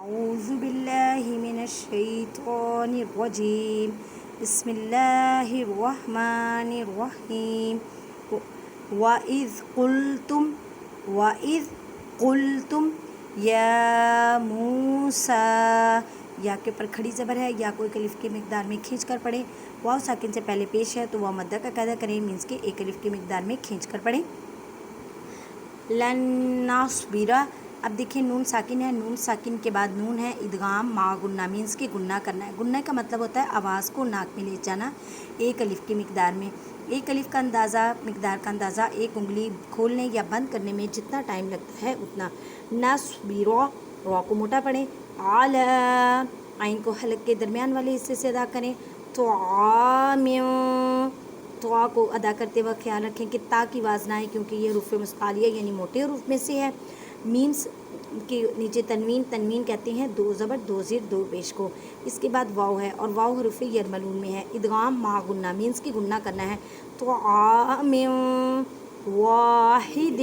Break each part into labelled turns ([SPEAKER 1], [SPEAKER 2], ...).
[SPEAKER 1] أعوذ بالله من الشيطان الرجيم بسم الله الرحمن الرحيم وإذ قلتم یا موسیٰ، یا کے پر کھڑی زبر ہے، یا کو ایک الف کی مقدار میں کھینچ کر پڑھیں۔ واو ساکن سے پہلے پیش ہے تو واو مدہ کا قاعدہ کریں، مینس کہ ایک الف کی مقدار میں کھینچ کر پڑھیں۔ لن نصبر، اب دیکھیں نون ساکن ہے، نون ساکن کے بعد نون ہے، ادغام مع گنہ، مینس کہ گنہ کرنا ہے۔ گنہ کا مطلب ہوتا ہے آواز کو ناک میں لے جانا ایک الف کی مقدار میں۔ ایک الف کا مقدار کا اندازہ ایک انگلی کھولنے یا بند کرنے میں جتنا ٹائم لگتا ہے اتنا۔ نصبر، را کو موٹا پڑھیں، علی، عین کو حلق کے درمیان والے حصے سے ادا کریں، طعام، طا کو ادا کرتے وقت خیال رکھیں کہ تا کی آواز نہ آئے کیونکہ یہ حروف مثقالیہ یعنی موٹے حروف میں سے ہے۔ میمز کے نیچے تنوین کہتے ہیں دو زبر دو زیر دو پیش کو، اس کے بعد واو ہے اور واو حروف یرملون میں ہے، ادغام مع گنہ، مینس کی گنہ کرنا ہے۔ طعام واحد،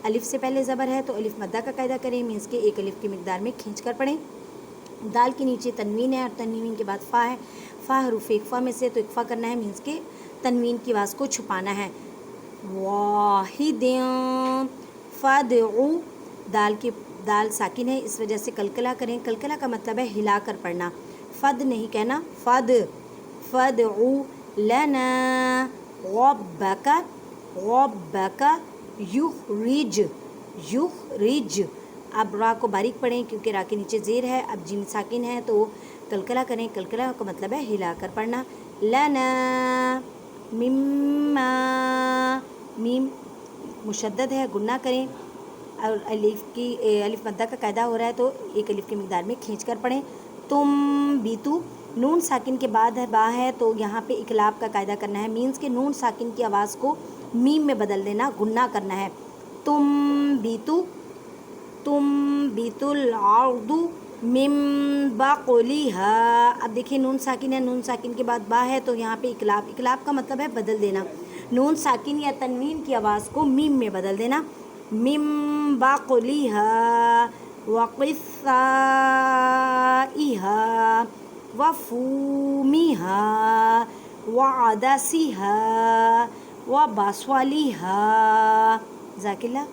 [SPEAKER 1] الف سے پہلے زبر ہے تو الف مدہ کا قاعدہ کریں، مینس کے ایک الف کی مقدار میں کھینچ کر پڑھیں۔ دال کے نیچے تنوین ہے اور تنوین کے بعد فا ہے، فا حروف اقفا میں سے تو اقفا کرنا ہے، مینس کے تنوین کی آواز کو چھپانا ہے۔ واحد فادعو، دال ساکن ہے اس وجہ سے کلکلا کریں، کلکلا کا مطلب ہے ہلا کر پڑھنا، فد نہیں کہنا، فادعو لنا ربک یخرج، اب را کو باریک پڑھیں کیونکہ را کے نیچے زیر ہے، اب جیم ساکن ہے تو کلکلا کریں، کلکلا کا مطلب ہے ہلا کر پڑھنا۔ لنا مما، میم مشدد ہے گنہ کریں اور الف مدہ کا قاعدہ ہو رہا ہے تو ایک الف کی مقدار میں کھینچ کر پڑھیں۔ تم بیتو، نون ساکن کے بعد ہے با ہے تو یہاں پہ اقلاب کا قاعدہ کرنا ہے، مینس کہ نون ساکن کی آواز کو میم میں بدل دینا، گنہ کرنا ہے۔ تم بیتو الارض من بقلہا، اب دیکھیں نون ساکن ہے، نون ساکن کے بعد با ہے تو یہاں پہ اقلاب کا مطلب ہے بدل دینا، نون ساکن یا تنوین کی آواز کو میم میں بدل دینا۔ من بقلہا وقثائہا وفومہا وعدسہا وبصلہا۔ جزاک اللہ۔